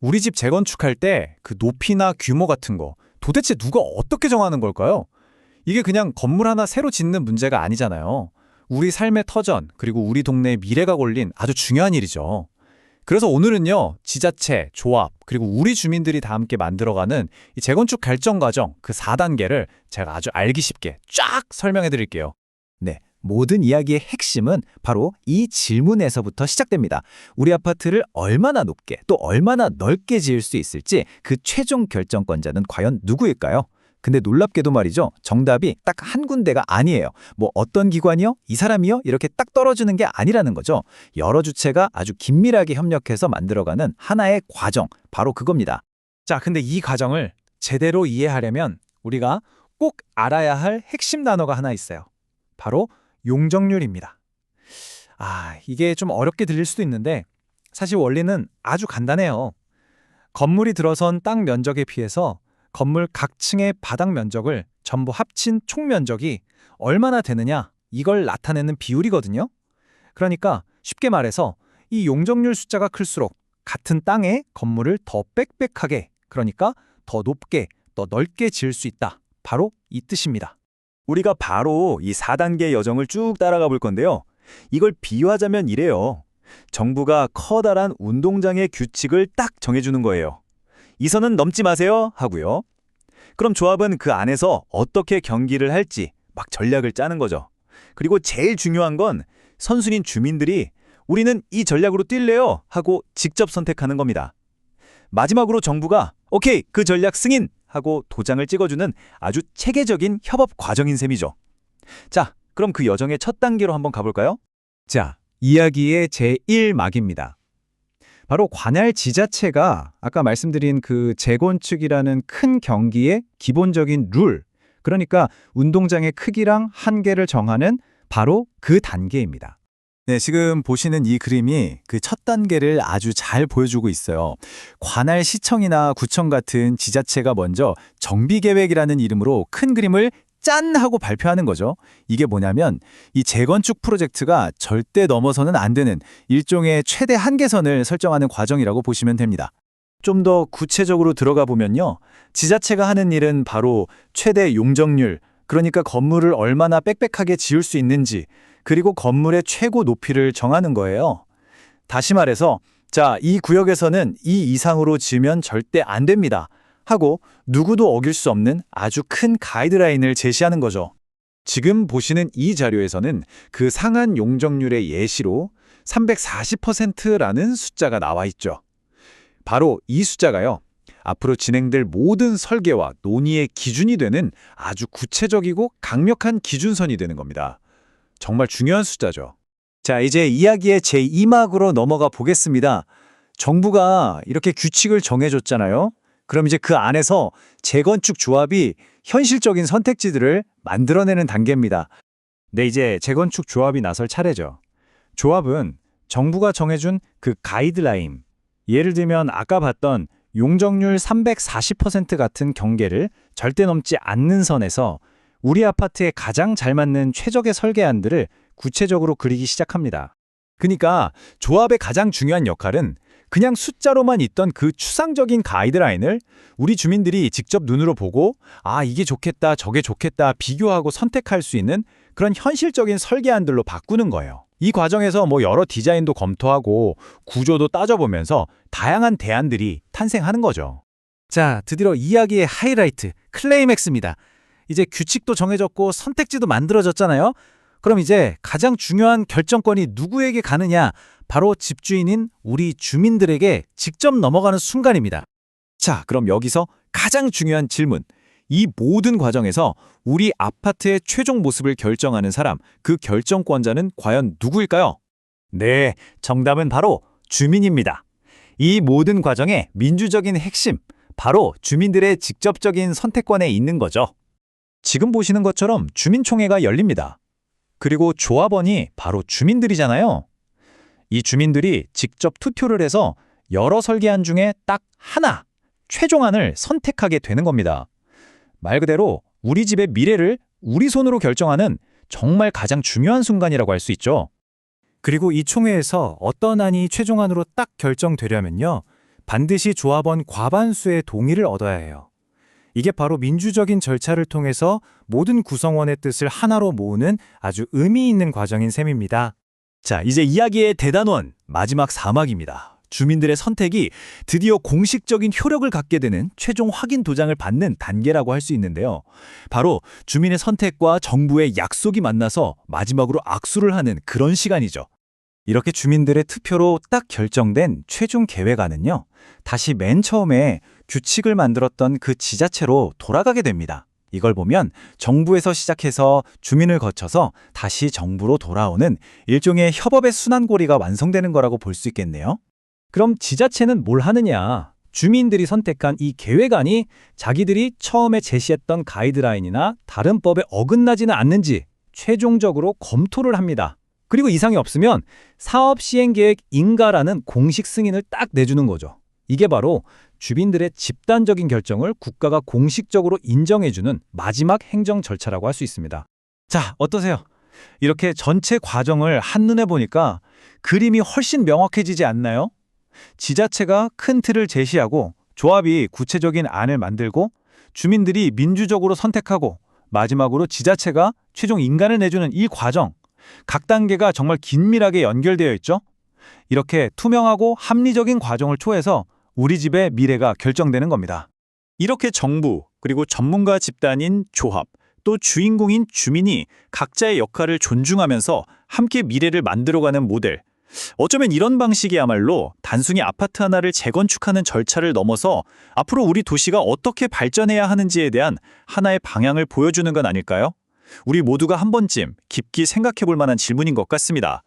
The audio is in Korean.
우리 집 재건축할 때 그 높이나 규모 같은 거 도대체 누가 어떻게 정하는 걸까요? 이게 그냥 건물 하나 새로 짓는 문제가 아니잖아요. 우리 삶의 터전, 그리고 우리 동네의 미래가 걸린 아주 중요한 일이죠. 그래서 오늘은요, 지자체, 조합, 그리고 우리 주민들이 다 함께 만들어가는 이 재건축 결정 과정 그 4단계를 제가 아주 알기 쉽게 쫙 설명해 드릴게요. 네, 모든 이야기의 핵심은 바로 이 질문에서부터 시작됩니다. 우리 아파트를 얼마나 높게 또 얼마나 넓게 지을 수 있을지 그 최종 결정권자는 과연 누구일까요? 근데 놀랍게도 말이죠. 정답이 딱 한 군데가 아니에요. 뭐 어떤 기관이요? 이 사람이요? 이렇게 딱 떨어지는 게 아니라는 거죠. 여러 주체가 아주 긴밀하게 협력해서 만들어가는 하나의 과정, 바로 그겁니다. 자, 근데 이 과정을 제대로 이해하려면 우리가 꼭 알아야 할 핵심 단어가 하나 있어요. 바로 용적률입니다. 이게 좀 어렵게 들릴 수도 있는데 사실 원리는 아주 간단해요. 건물이 들어선 땅 면적에 비해서 건물 각 층의 바닥 면적을 전부 합친 총 면적이 얼마나 되느냐, 이걸 나타내는 비율이거든요. 그러니까 쉽게 말해서 이 용적률 숫자가 클수록 같은 땅에 건물을 더 빽빽하게, 그러니까 더 높게, 더 넓게 지을 수 있다. 바로 이 뜻입니다. 우리가 바로 이 4단계 여정을 쭉 따라가 볼 건데요. 이걸 비유하자면 이래요. 정부가 커다란 운동장의 규칙을 딱 정해주는 거예요. 이 선은 넘지 마세요 하고요. 그럼 조합은 그 안에서 어떻게 경기를 할지 막 전략을 짜는 거죠. 그리고 제일 중요한 건 선순위 주민들이 우리는 이 전략으로 뛸래요 하고 직접 선택하는 겁니다. 마지막으로 정부가 오케이 그 전략 승인 하고 도장을 찍어주는 아주 체계적인 협업 과정인 셈이죠. 자, 그럼 그 여정의 첫 단계로 한번 가볼까요? 자, 이야기의 제1막입니다. 바로 관할 지자체가 아까 말씀드린 그 재건축이라는 큰 경기의 기본적인 룰, 그러니까 운동장의 크기랑 한계를 정하는 바로 그 단계입니다. 네, 지금 보시는 이 그림이 그 첫 단계를 아주 잘 보여주고 있어요. 관할 시청이나 구청 같은 지자체가 먼저 정비계획이라는 이름으로 큰 그림을 짠 하고 발표하는 거죠. 이게 뭐냐면 이 재건축 프로젝트가 절대 넘어서는 안 되는 일종의 최대 한계선을 설정하는 과정이라고 보시면 됩니다. 좀 더 구체적으로 들어가 보면요. 지자체가 하는 일은 바로 최대 용적률, 그러니까 건물을 얼마나 빽빽하게 지을 수 있는지, 그리고 건물의 최고 높이를 정하는 거예요. 다시 말해서 자, 이 구역에서는 이 이상으로 지으면 절대 안 됩니다 하고 누구도 어길 수 없는 아주 큰 가이드라인을 제시하는 거죠. 지금 보시는 이 자료에서는 그 상한 용적률의 예시로 340%라는 숫자가 나와 있죠. 바로 이 숫자가요, 앞으로 진행될 모든 설계와 논의의 기준이 되는 아주 구체적이고 강력한 기준선이 되는 겁니다. 정말 중요한 숫자죠. 자, 이제 이야기의 제2막으로 넘어가 보겠습니다. 정부가 이렇게 규칙을 정해줬잖아요. 그럼 이제 그 안에서 재건축 조합이 현실적인 선택지들을 만들어내는 단계입니다. 네, 이제 재건축 조합이 나설 차례죠. 조합은 정부가 정해준 그 가이드라인, 예를 들면 아까 봤던 용적률 340% 같은 경계를 절대 넘지 않는 선에서 우리 아파트에 가장 잘 맞는 최적의 설계안들을 구체적으로 그리기 시작합니다. 그러니까 조합의 가장 중요한 역할은 그냥 숫자로만 있던 그 추상적인 가이드라인을 우리 주민들이 직접 눈으로 보고 이게 좋겠다, 저게 좋겠다 비교하고 선택할 수 있는 그런 현실적인 설계안들로 바꾸는 거예요. 이 과정에서 여러 디자인도 검토하고 구조도 따져보면서 다양한 대안들이 탄생하는 거죠. 자, 드디어 이야기의 하이라이트, 클라이맥스입니다. 이제 규칙도 정해졌고 선택지도 만들어졌잖아요. 그럼 이제 가장 중요한 결정권이 누구에게 가느냐? 바로 집주인인 우리 주민들에게 직접 넘어가는 순간입니다. 자, 그럼 여기서 가장 중요한 질문. 이 모든 과정에서 우리 아파트의 최종 모습을 결정하는 사람, 그 결정권자는 과연 누구일까요? 네, 정답은 바로 주민입니다. 이 모든 과정의 민주적인 핵심, 바로 주민들의 직접적인 선택권에 있는 거죠. 지금 보시는 것처럼 주민총회가 열립니다. 그리고 조합원이 바로 주민들이잖아요. 이 주민들이 직접 투표를 해서 여러 설계안 중에 딱 하나, 최종안을 선택하게 되는 겁니다. 말 그대로 우리 집의 미래를 우리 손으로 결정하는 정말 가장 중요한 순간이라고 할 수 있죠. 그리고 이 총회에서 어떤 안이 최종안으로 딱 결정되려면요, 반드시 조합원 과반수의 동의를 얻어야 해요. 이게 바로 민주적인 절차를 통해서 모든 구성원의 뜻을 하나로 모으는 아주 의미 있는 과정인 셈입니다. 자, 이제 이야기의 대단원, 마지막 사막입니다. 주민들의 선택이 드디어 공식적인 효력을 갖게 되는 최종 확인 도장을 받는 단계라고 할 수 있는데요. 바로 주민의 선택과 정부의 약속이 만나서 마지막으로 악수를 하는 그런 시간이죠. 이렇게 주민들의 투표로 딱 결정된 최종 계획안은요, 다시 맨 처음에 규칙을 만들었던 그 지자체로 돌아가게 됩니다. 이걸 보면 정부에서 시작해서 주민을 거쳐서 다시 정부로 돌아오는 일종의 협업의 순환고리가 완성되는 거라고 볼 수 있겠네요. 그럼 지자체는 뭘 하느냐? 주민들이 선택한 이 계획안이 자기들이 처음에 제시했던 가이드라인이나 다른 법에 어긋나지는 않는지 최종적으로 검토를 합니다. 그리고 이상이 없으면 사업 시행 계획 인가라는 공식 승인을 딱 내주는 거죠. 이게 바로 주민들의 집단적인 결정을 국가가 공식적으로 인정해주는 마지막 행정 절차라고 할 수 있습니다. 자, 어떠세요? 이렇게 전체 과정을 한눈에 보니까 그림이 훨씬 명확해지지 않나요? 지자체가 큰 틀을 제시하고 조합이 구체적인 안을 만들고 주민들이 민주적으로 선택하고 마지막으로 지자체가 최종 인간을 내주는 이 과정, 각 단계가 정말 긴밀하게 연결되어 있죠? 이렇게 투명하고 합리적인 과정을 통해서 우리 집의 미래가 결정되는 겁니다. 이렇게 정부, 그리고 전문가 집단인 조합, 또 주인공인 주민이 각자의 역할을 존중하면서 함께 미래를 만들어가는 모델. 어쩌면 이런 방식이야말로 단순히 아파트 하나를 재건축하는 절차를 넘어서 앞으로 우리 도시가 어떻게 발전해야 하는지에 대한 하나의 방향을 보여주는 건 아닐까요? 우리 모두가 한 번쯤 깊게 생각해 볼 만한 질문인 것 같습니다.